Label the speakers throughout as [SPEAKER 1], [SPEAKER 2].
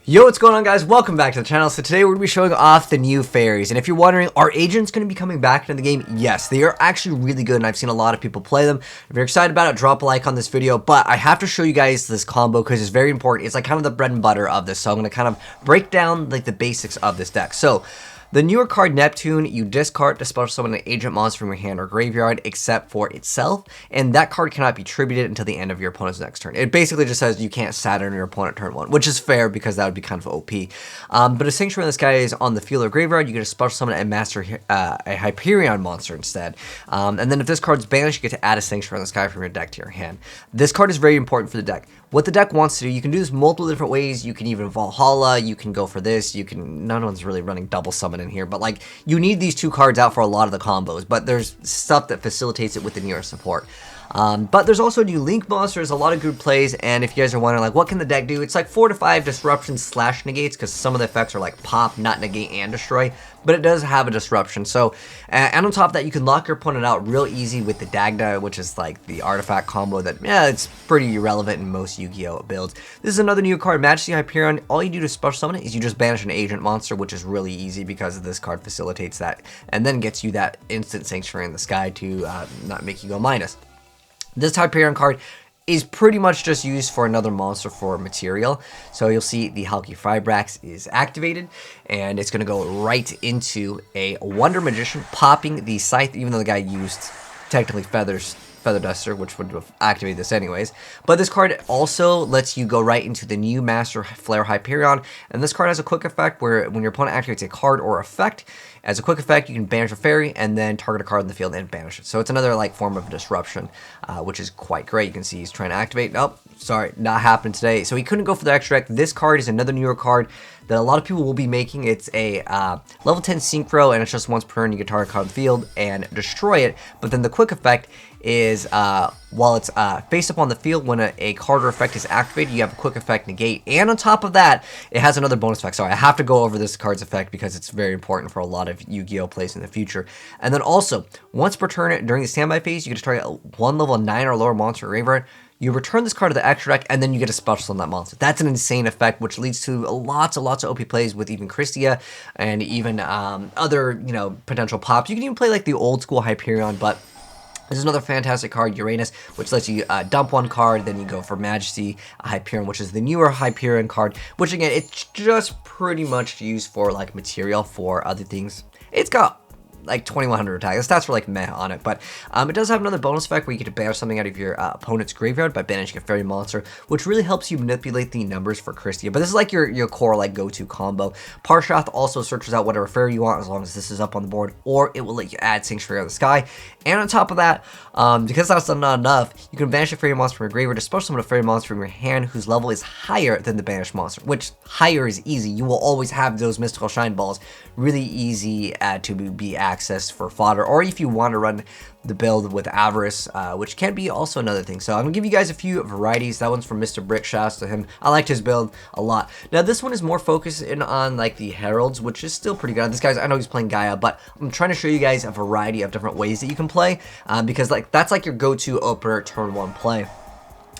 [SPEAKER 1] Yo, what's going on, guys? Welcome back to the channel. So today we're going to be showing off the new fairies. And if you're wondering, are agents going to be coming back into the game? Yes, they are actually really good, and I've seen a lot of people play them. If you're excited about it, drop a like on this video. But I have to show you guys this combo because it's very important. It's like kind of the bread and butter of this. So I'm going to kind of break down like the basics of this deck. So the newer card Neptune, you discard to special summon an agent monster from your hand or graveyard except for itself, and that card cannot be tributed until the end of your opponent's next turn. It basically just says you can't Saturn your opponent turn 1, which is fair because that would be kind of OP. But a Sanctuary when this guy is on the field or graveyard, you get to special summon and master a Hyperion monster instead. And then if this card's banished, you get to add a Sanctuary on this guy from your deck to your hand. This card is very important for the deck. What the deck wants to do, you can do this multiple different ways. You can even Valhalla, you can go for this, you can, no one's really running double summon in here, but like, you need these two cards out for a lot of the combos, but there's stuff that facilitates it with the newer support. But there's also new Link monsters, a lot of good plays, and if you guys are wondering, like, what can the deck do? It's like 4 to 5 disruptions / negates, because some of the effects are like pop, not negate, and destroy, but it does have a disruption. So, and on top of that, you can lock your opponent out real easy with the Dagda, which is like the artifact combo that, yeah, it's pretty relevant in most Yu-Gi-Oh! Builds. This is another new card, Majesty Hyperion. All you do to special summon it is you just banish an agent monster, which is really easy because this card facilitates that, and then gets you that instant Sanctuary in the Sky to not make you go minus. This Hyperion card is pretty much just used for another monster for material. So you'll see the Halqifibrax is activated, and it's going to go right into a Wonder Magician, popping the Scythe, even though the guy used technically Feather Duster, which would have activated this anyways. But this card also lets you go right into the new Master Flare Hyperion, and this card has a quick effect where when your opponent activates a card or effect, as a quick effect, you can banish a fairy and then target a card in the field and banish it. So it's another like form of disruption, which is quite great. You can see he's trying to activate. Oh, sorry, not happening today. So he couldn't go for the extra deck. This card is another newer card that a lot of people will be making. It's a level 10 synchro, and it's just once per turn you can target a card in the field and destroy it. But then the quick effect is while it's face up on the field, when a card or effect is activated, you have a quick effect negate, and on top of that, it has another bonus effect. Sorry, I have to go over this card's effect because it's very important for a lot of Yu-Gi-Oh! Plays in the future. And then also, once per turn during the standby phase, you get to target one level 9 or lower monster or graveyard. You return this card to the extra deck, and then you get a special summon that monster. That's an insane effect, which leads to lots of OP plays with even Christia and even other, potential pops. You can even play like the old school Hyperion, but this is another fantastic card, Uranus, which lets you dump one card, then you go for Majesty Hyperion, which is the newer Hyperion card, which again, it's just pretty much used for like material for other things. It's got like 2100 attack. The stats were like meh on it, but it does have another bonus effect where you get to banish something out of your opponent's graveyard by banishing a fairy monster, which really helps you manipulate the numbers for Christia. But this is like your core like go-to combo. Parshath also searches out whatever fairy you want as long as this is up on the board, or it will let you add Sanctuary of the Sky. And on top of that, because that's not enough, you can banish a fairy monster from your graveyard to special summon a fairy monster from your hand whose level is higher than the banished monster, which higher is easy. You will always have those mystical shine balls really easy to be accessed for fodder, or if you want to run the build with Avarice, which can be also another thing. So I'm gonna give you guys a few varieties. That one's from Mr. Brick. Shouts to him. I liked his build a lot. Now this one is more focused in on like the Heralds, which is still pretty good. This guy's, I know he's playing Gaia, but I'm trying to show you guys a variety of different ways that you can play, because like that's like your go-to opener turn 1 play.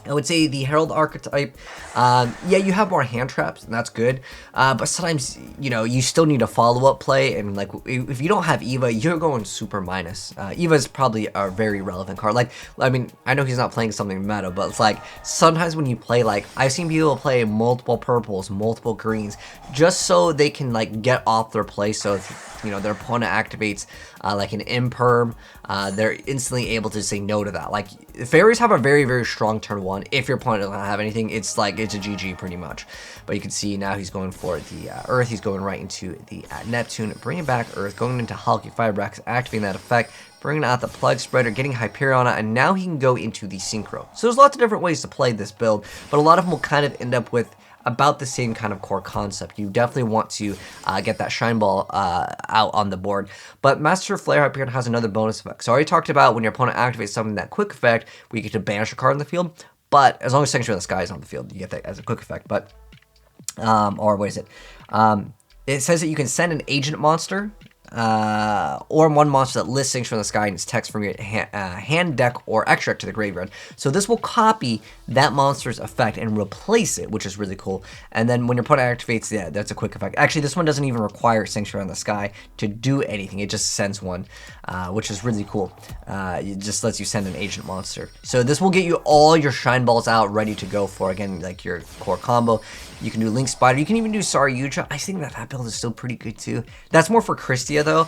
[SPEAKER 1] I would say the Herald archetype, yeah, you have more hand traps, and that's good. But sometimes, you still need a follow-up play, and like if you don't have Eva, you're going super minus. Eva is probably a very relevant card. Like, I mean, I know he's not playing something meta, but it's like sometimes when you play, like I've seen people play multiple purples, multiple greens, just so they can like get off their play. So if their opponent activates like an imperm, they're instantly able to say no to that. Like fairies have a very strong turn 1. If your opponent doesn't have anything, it's a GG pretty much. But you can see now he's going for the Earth. He's going right into the Neptune, bringing back Earth, going into Halqifibrax, activating that effect, bringing out the Plug Spreader, getting Hyperion, and now he can go into the Synchro. So there's lots of different ways to play this build, but a lot of them will kind of end up with about the same kind of core concept. You definitely want to get that shine ball out on the board. But Master Flare Hyperion has another bonus effect. So I already talked about when your opponent activates something, that quick effect, where you get to banish a card in the field. But as long as Sanctuary of the Sky is on the field, you get that as a quick effect. But, or what is it? It says that you can send an agent monster or one monster that lists Sanctuary in the Sky and its text from your hand, deck, or extra deck to the graveyard. So this will copy that monster's effect and replace it, which is really cool. And then when your opponent activates, yeah, that's a quick effect. Actually, this one doesn't even require Sanctuary in the Sky to do anything. It just sends one, which is really cool. It just lets you send an agent monster. So this will get you all your Shine Balls out ready to go for, again, like your core combo. You can do Link Spider. You can even do Saryuja. I think that build is still pretty good too. That's more for Christia though.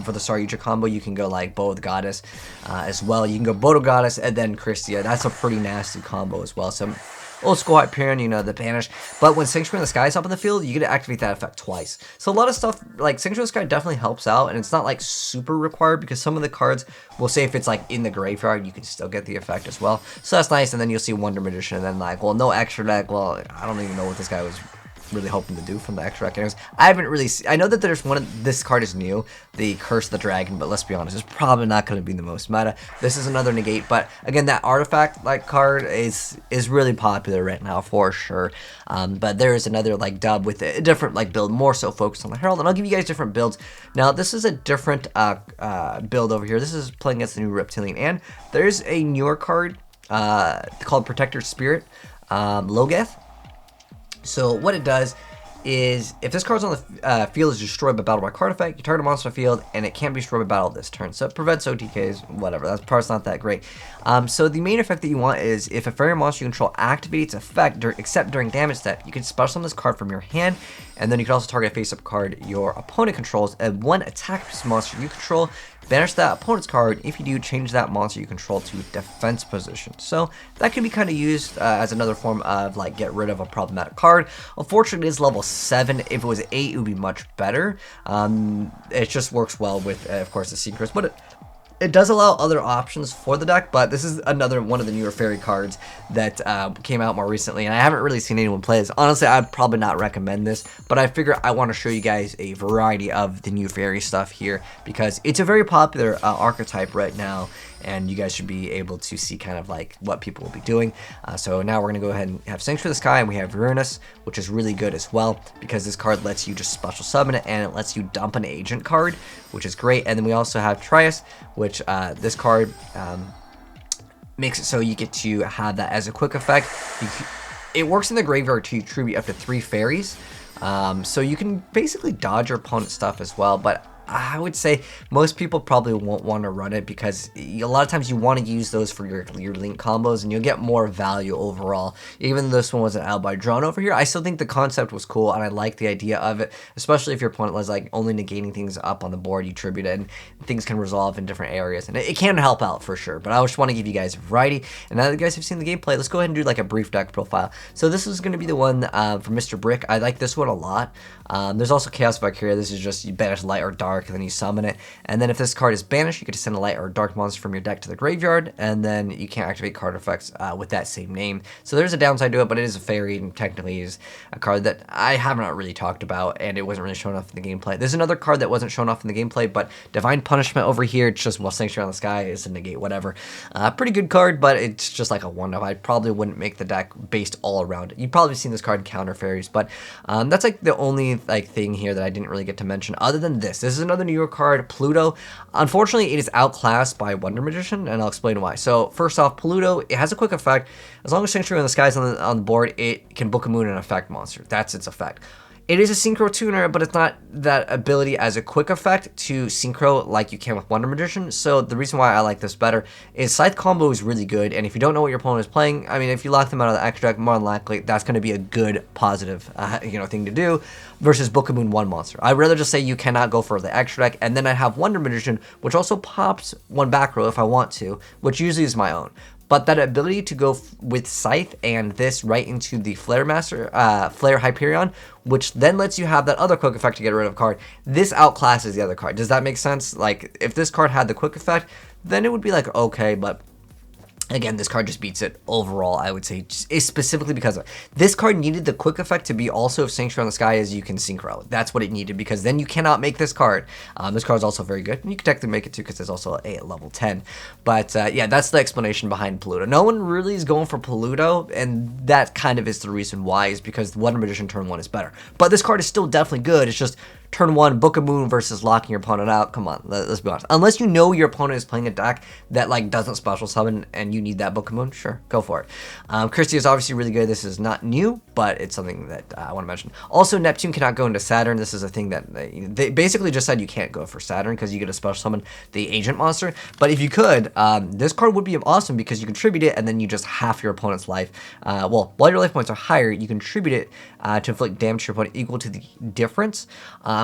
[SPEAKER 1] For the Saryuja combo, you can go like Bow of the Goddess as well. You can go Bow of Goddess and then Christia. That's a pretty nasty combo as well. So old school Hyperion, you know, the banish. But when Sanctuary in the Sky is up in the field, you get to activate that effect twice. So a lot of stuff, like Sanctuary in the Sky definitely helps out, and it's not like super required because some of the cards will say if it's like in the graveyard, you can still get the effect as well. So that's nice, and then you'll see Wonder Magician, and then like, well, no extra deck. Well, I don't even know what this guy was really hoping to do from the extra deck. Anyways, I haven't really I know that there's this card is new, the Curse of the Dragon, but let's be honest, it's probably not going to be the most meta. This is another negate, but again, that artifact like card is really popular right now for sure. But there is another like dub with a different like build, more so focused on the Herald, and I'll give you guys different builds. Now this is a different build over here. This is playing against the new Reptilian, and there's a newer card called Protector Spirit, Logeth. So what it does is, if this card's on the field is destroyed by battle by card effect, you target a monster on the field, and it can't be destroyed by battle this turn. So it prevents OTKs, whatever. That part's not that great. So the main effect that you want is, if a fairy monster you control activates its effect, except during damage step, you can special summon this card from your hand, and then you can also target a face-up card your opponent controls, and one attack monster you control, banish that opponent's card. If you do, change that monster you control to defense position. So that can be kind of used as another form of like get rid of a problematic card. Unfortunately, it is level 7. If it was 8, it would be much better. It just works well with, of course, the Secrets, but it does allow other options for the deck. But this is another one of the newer fairy cards that came out more recently, and I haven't really seen anyone play this. Honestly, I'd probably not recommend this, but I figure I want to show you guys a variety of the new fairy stuff here because it's a very popular archetype right now, and you guys should be able to see kind of like what people will be doing. So now we're going to go ahead and have Sanctuary of the Sky, and we have Uranus, which is really good as well because this card lets you just special summon it, and it lets you dump an agent card, which is great. And then we also have Trias, which this card makes it so you get to have that as a quick effect. It works in the graveyard to tribute up to 3 fairies, so you can basically dodge your opponent's stuff as well. But I would say most people probably won't want to run it because a lot of times you want to use those for your link combos, and you'll get more value overall. Even though this one wasn't out by Drone over here, I still think the concept was cool, and I like the idea of it, especially if your opponent was like only negating things up on the board, you tribute it, and things can resolve in different areas, and it can help out for sure. But I just want to give you guys a variety, and now that you guys have seen the gameplay, let's go ahead and do like a brief deck profile. So this is going to be the one for Mr. Brick. I like this one a lot. There's also Chaos Valkyria. This is just you banish light or dark, and then you summon it. And then if this card is banished, you get to send a light or dark monster from your deck to the graveyard, and then you can't activate card effects with that same name. So there's a downside to it, but it is a fairy, and technically is a card that I have not really talked about, and it wasn't really shown off in the gameplay. There's another card that wasn't shown off in the gameplay, but Divine Punishment over here, it's just, well, Sanctuary on the Sky is a negate, whatever. Pretty good card, but it's just like a one-of. I probably wouldn't make the deck based all around it. You've probably seen this card in counter fairies, but that's like the only like thing here that I didn't really get to mention other than this. This is another New York card, Pluto. Unfortunately, it is outclassed by Wonder Magician, and I'll explain why. So first off, Pluto, it has a quick effect. As long as Sanctuary on the Sky is on the board, it can book a moon and effect monster. That's its effect. It is a Synchro Tuner, but it's not that ability as a quick effect to Synchro like you can with Wonder Magician. So the reason why I like this better is Scythe combo is really good, and if you don't know what your opponent is playing, I mean, if you lock them out of the extra deck, more than likely that's going to be a good positive thing to do versus Book of Moon 1 monster. I'd rather just say you cannot go for the extra deck, and then I have Wonder Magician, which also pops one back row if I want to, which usually is my own. But that ability to go with Scythe and this right into the Flare Master, Flare Hyperion, which then lets you have that other quick effect to get rid of a card, this outclasses the other card. Does that make sense? Like, if this card had the quick effect, then it would be like, okay, but again, this card just beats it overall, I would say, is specifically because of this card needed the quick effect to be also if Sanctuary on the Sky is you can Synchro. That's what it needed, because then you cannot make this card. This card is also very good, and you can technically make it too because it's also a level 10. But yeah, that's the explanation behind Pluto. No one really is going for Pluto, and that kind of is the reason why, is because Wonder Magician turn 1 is better. But this card is still definitely good. It's just turn 1, Book of Moon versus locking your opponent out. Come on, let's be honest. Unless you know your opponent is playing a deck that like doesn't special summon and you need that Book of Moon, sure, go for it. Christia is obviously really good. This is not new, but it's something that I want to mention. Also, Neptune cannot go into Saturn. This is a thing that they basically just said you can't go for Saturn because you get a special summon the agent monster. But if you could, this card would be awesome because you contribute it and then you just half your opponent's life. Well, while your life points are higher, you contribute it to inflict damage to your opponent equal to the difference.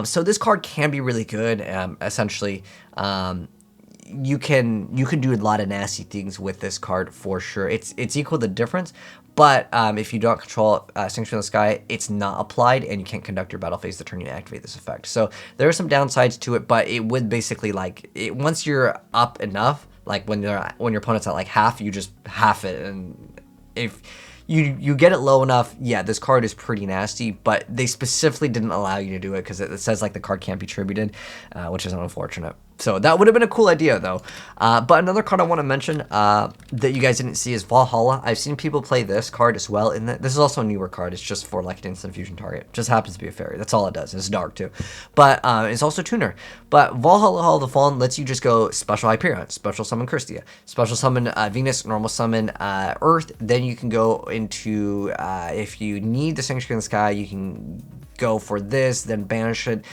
[SPEAKER 1] So this card can be really good. Essentially, you can do a lot of nasty things with this card for sure. It's equal to the difference, but if you don't control Sanctuary in the Sky, it's not applied, and you can't conduct your battle phase the turn you activate this effect. So there are some downsides to it, but it would basically once you're up enough, like when your opponent's at like half, you just half it, and if you get it low enough, yeah, this card is pretty nasty, but they specifically didn't allow you to do it because it says like the card can't be tributed, which is unfortunate. So that would have been a cool idea, though. But another card I want to mention that you guys didn't see is Valhalla. I've seen people play this card as well. And this is also a newer card. It's just for like an instant fusion target. Just happens to be a fairy. That's all it does. It's dark too. But it's also tuner. But Valhalla Hall of the Fallen lets you just go special Hyperion, special summon Christia, special summon Venus, normal summon Earth. Then you can go into, if you need the Sanctuary in the Sky, you can go for this, then banish it.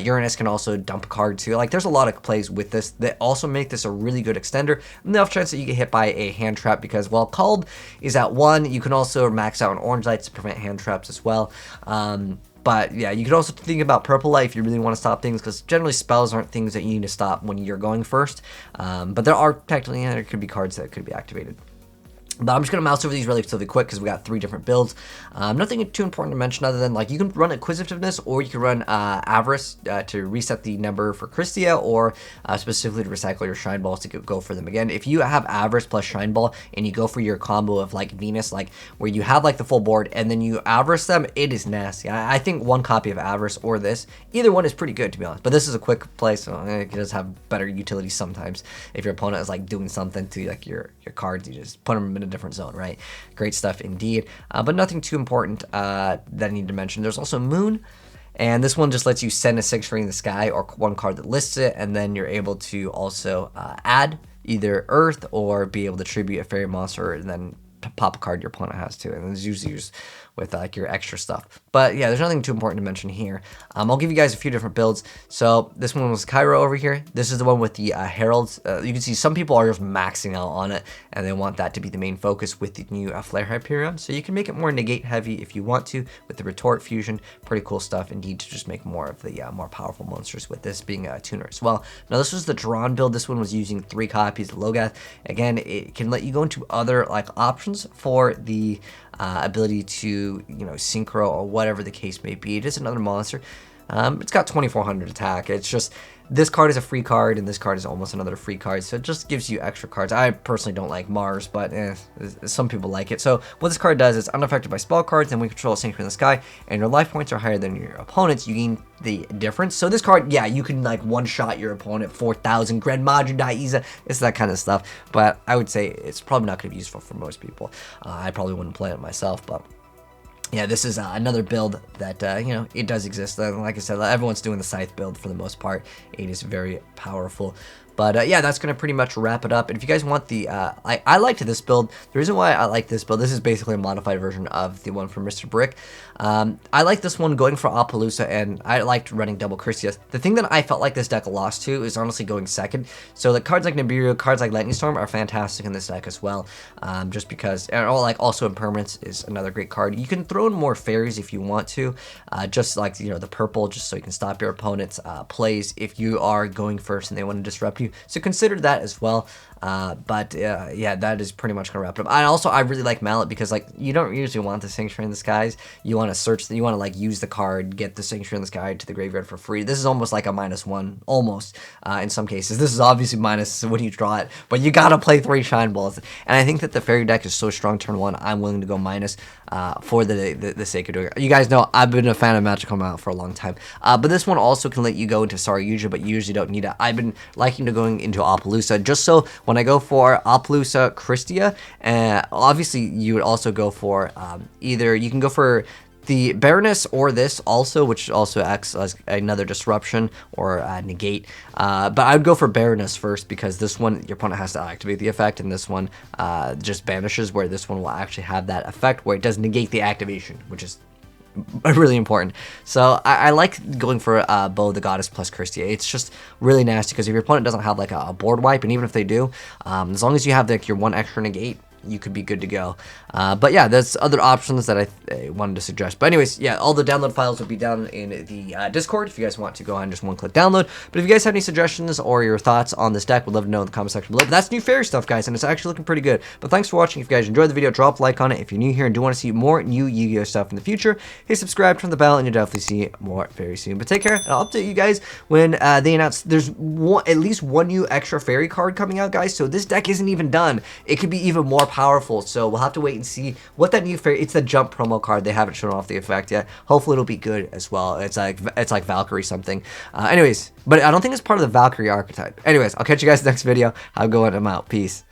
[SPEAKER 1] Uranus can also dump a card too. Like, there's a lot of plays with this that also make this a really good extender. And the off chance that you get hit by a hand trap, because while called is at 1, you can also max out on orange lights to prevent hand traps as well. But yeah, you could also think about purple light if you really want to stop things, because generally spells aren't things that you need to stop when you're going first. But there could be cards that could be activated. But I'm just going to mouse over these relatively quick because we got 3 different builds. Nothing too important to mention other than, like, you can run Acquisitiveness, or you can run Avarice to reset the number for Christia, or specifically to recycle your Shine Balls to go for them again. If you have Avarice plus Shine Ball and you go for your combo of, like, Venus, like, where you have, like, the full board and then you Avarice them, it is nasty. I think 1 copy of Avarice or this, either one is pretty good, to be honest. But this is a quick play, so it does have better utility sometimes. If your opponent is, like, doing something to, like, your cards, you just put them in a different zone, right? Great stuff indeed. But nothing too important that I need to mention. There's also Moon, and this one just lets you send a 6 ring in the sky or 1 card that lists it, and then you're able to also add either Earth or be able to tribute a fairy monster and then pop a card your opponent has to, and it's usually used with like your extra stuff. But yeah, there's nothing too important to mention here. I'll give you guys a few different builds. So this one was Cairo over here. This is the one with the heralds. You can see some people are just maxing out on it, and they want that to be the main focus with the new Flare Hyperion. So you can make it more negate heavy if you want to with the retort fusion. Pretty cool stuff indeed to just make more of the more powerful monsters, with this being a tuner as well. Now this was the drawn build. This one was using 3 copies of Logath. Again, it can let you go into other like options for the ability to, synchro or whatever the case may be. It is another monster. It's got 2400 attack. It's just, this card is a free card, and this card is almost another free card, so it just gives you extra cards. I personally don't like Mars, but some people like it. So what this card does is unaffected by spell cards, and when you control a Sanctuary in the Sky, and your life points are higher than your opponent's, you gain the difference. So this card, yeah, you can like one-shot your opponent, 4,000, Gren Majin Daiza, it's that kind of stuff, but I would say it's probably not going to be useful for most people. I probably wouldn't play it myself, but yeah, this is another build that, it does exist. Like I said, everyone's doing the Scythe build for the most part. It is very powerful. But yeah, that's going to pretty much wrap it up. And if you guys want the, I liked this build. The reason why I like this build, this is basically a modified version of the one from Mr. Brick. I like this one going for Apollousa, and I liked running double Chrysias. The thing that I felt like this deck lost to is honestly going second. So the cards like Nibiru, cards like Lightning Storm are fantastic in this deck as well. Just because, and also Impermanence is another great card. You can throw in more fairies if you want to, just like, the purple, just so you can stop your opponent's plays if you are going first and they want to disrupt you. So consider that as well. Yeah, that is pretty much gonna wrap it up. I really like Mallet because, like, you don't usually want the Sanctuary in the Skies. You want to search, you want to like use the card, get the Sanctuary in the Sky to the graveyard for free. This is almost like a -1, almost in some cases. This is obviously minus when you draw it, but you gotta play 3 Shine Balls. And I think that the Fairy deck is so strong turn 1, I'm willing to go minus for the sake of doing it. You guys know I've been a fan of Magical Mallet for a long time, but this one also can let you go into Saryuja, but you usually don't need it. I've been liking to going into Apollousa, just so when I go for Apollousa Christia, obviously you would also go for either, you can go for the Baroness or this also, which also acts as another disruption or negate. But I would go for Baroness first, because this one, your opponent has to activate the effect, and this one just banishes, where this one will actually have that effect where it does negate the activation, which is really important. So I like going for Bow the Goddess plus Kirstia. It's just really nasty, because if your opponent doesn't have like a board wipe, and even if they do, as long as you have like your one extra negate, you could be good to go. But yeah, there's other options that I wanted to suggest. But anyways, yeah, all the download files will be down in the Discord if you guys want to go ahead and just one-click download. But if you guys have any suggestions or your thoughts on this deck, we'd love to know in the comment section below. But that's new fairy stuff, guys, and it's actually looking pretty good. But thanks for watching. If you guys enjoyed the video, drop a like on it. If you're new here and do want to see more new Yu-Gi-Oh stuff in the future, hit subscribe, turn the bell, and you'll definitely see more very soon. But take care, and I'll update you guys when they announce there's at least one new extra fairy card coming out, guys. So this deck isn't even done. It could be even more powerful. So we'll have to wait and see what that new fairy. It's the jump promo card. They haven't shown off the effect yet. Hopefully it'll be good as well. It's like Valkyrie something. Anyways, but I don't think it's part of the Valkyrie archetype. Anyways, I'll catch you guys next video. Have a good one. I'm out. Peace.